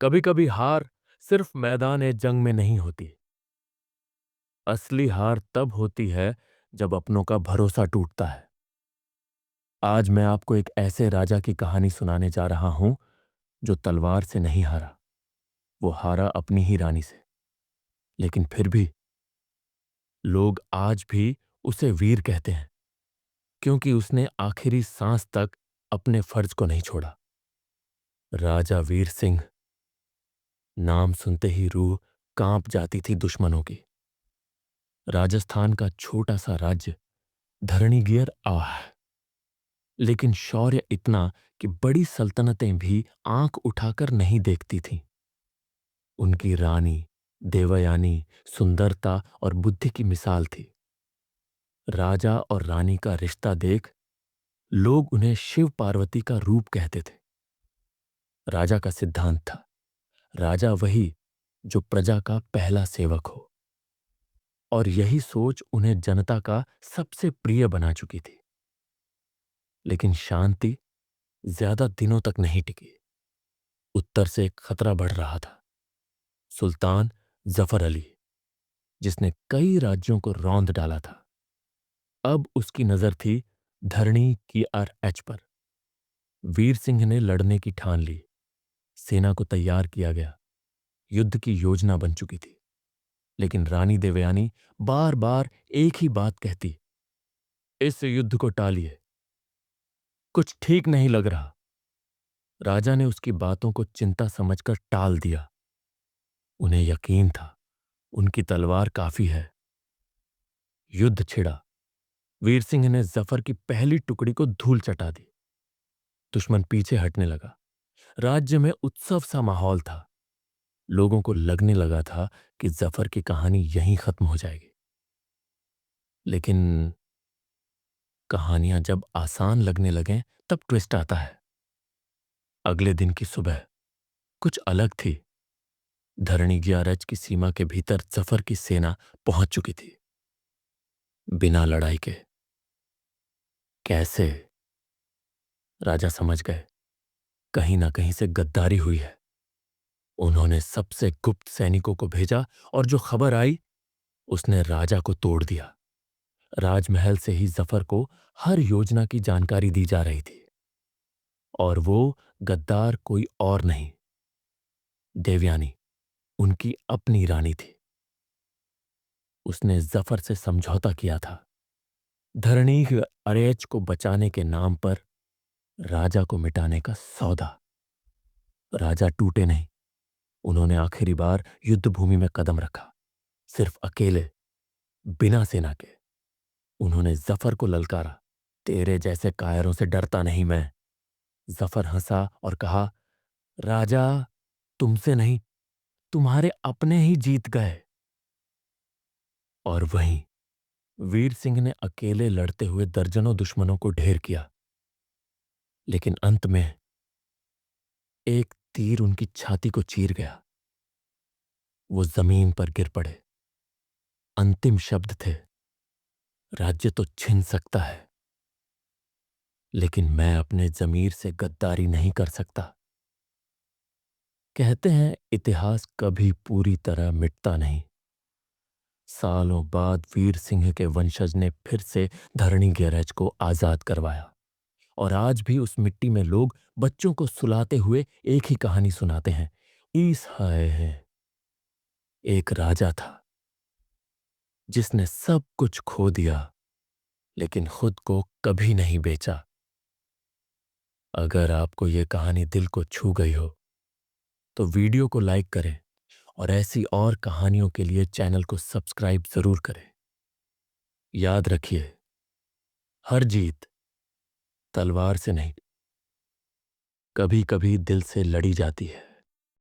कभी कभी हार सिर्फ मैदान जंग में नहीं होती। असली हार तब होती है जब अपनों का भरोसा टूटता है। आज मैं आपको एक ऐसे राजा की कहानी सुनाने जा रहा हूं जो तलवार से नहीं हारा। वो हारा अपनी ही रानी से। लेकिन फिर भी लोग आज भी उसे वीर कहते हैं, क्योंकि उसने आखिरी सांस तक अपने फर्ज को नहीं छोड़ा। राजा वीर सिंह। नाम सुनते ही रूह कांप जाती थी दुश्मनों की। राजस्थान का छोटा सा राज्य धरणीगियर आह, लेकिन शौर्य इतना कि बड़ी सल्तनतें भी आंख उठाकर नहीं देखती थीं। उनकी रानी देवयानी सुंदरता और बुद्धि की मिसाल थी। राजा और रानी का रिश्ता देख लोग उन्हें शिव पार्वती का रूप कहते थे। राजा का सिद्धांत था, राजा वही जो प्रजा का पहला सेवक हो। और यही सोच उन्हें जनता का सबसे प्रिय बना चुकी थी। लेकिन शांति ज्यादा दिनों तक नहीं टिकी। उत्तर से एक खतरा बढ़ रहा था। सुल्तान जफर अली, जिसने कई राज्यों को रौंद डाला था, अब उसकी नजर थी धरणी की एच पर। वीर सिंह ने लड़ने की ठान ली। सेना को तैयार किया गया। युद्ध की योजना बन चुकी थी। लेकिन रानी देवयानी बार बार एक ही बात कहती, इस युद्ध को टालिए, कुछ ठीक नहीं लग रहा। राजा ने उसकी बातों को चिंता समझकर टाल दिया। उन्हें यकीन था उनकी तलवार काफी है। युद्ध छिड़ा। वीर सिंह ने जफर की पहली टुकड़ी को धूल चटा दी। दुश्मन पीछे हटने लगा। राज्य में उत्सव सा माहौल था। लोगों को लगने लगा था कि जफर की कहानी यहीं खत्म हो जाएगी। लेकिन कहानियां जब आसान लगने लगें तब ट्विस्ट आता है। अगले दिन की सुबह कुछ अलग थी। धरणी ग्यारज की सीमा के भीतर जफर की सेना पहुंच चुकी थी, बिना लड़ाई के। कैसे? राजा समझ गए, कहीं ना कहीं से गद्दारी हुई है। उन्होंने सबसे गुप्त सैनिकों को भेजा और जो खबर आई उसने राजा को तोड़ दिया। राजमहल से ही जफर को हर योजना की जानकारी दी जा रही थी। और वो गद्दार कोई और नहीं, देवयानी, उनकी अपनी रानी थी। उसने जफर से समझौता किया था, धरणी अरेच को बचाने के नाम पर राजा को मिटाने का सौदा। राजा टूटे नहीं। उन्होंने आखिरी बार युद्ध भूमि में कदम रखा, सिर्फ अकेले, बिना सेना के। उन्होंने जफर को ललकारा, तेरे जैसे कायरों से डरता नहीं मैं। जफर हंसा और कहा, राजा, तुमसे नहीं, तुम्हारे अपने ही जीत गए। और वहीं वीर सिंह ने अकेले लड़ते हुए दर्जनों दुश्मनों को ढेर किया। लेकिन अंत में एक तीर उनकी छाती को चीर गया। वो जमीन पर गिर पड़े। अंतिम शब्द थे, राज्य तो छिन सकता है, लेकिन मैं अपने जमीर से गद्दारी नहीं कर सकता। कहते हैं इतिहास कभी पूरी तरह मिटता नहीं। सालों बाद वीर सिंह के वंशज ने फिर से धरणी गैरज को आजाद करवाया। और आज भी उस मिट्टी में लोग बच्चों को सुलाते हुए एक ही कहानी सुनाते हैं। ईस है, एक राजा था जिसने सब कुछ खो दिया, लेकिन खुद को कभी नहीं बेचा। अगर आपको यह कहानी दिल को छू गई हो तो वीडियो को लाइक करें और ऐसी और कहानियों के लिए चैनल को सब्सक्राइब जरूर करें। याद रखिए, हर जीत तलवार से नहीं, कभी कभी दिल से लड़ी जाती है।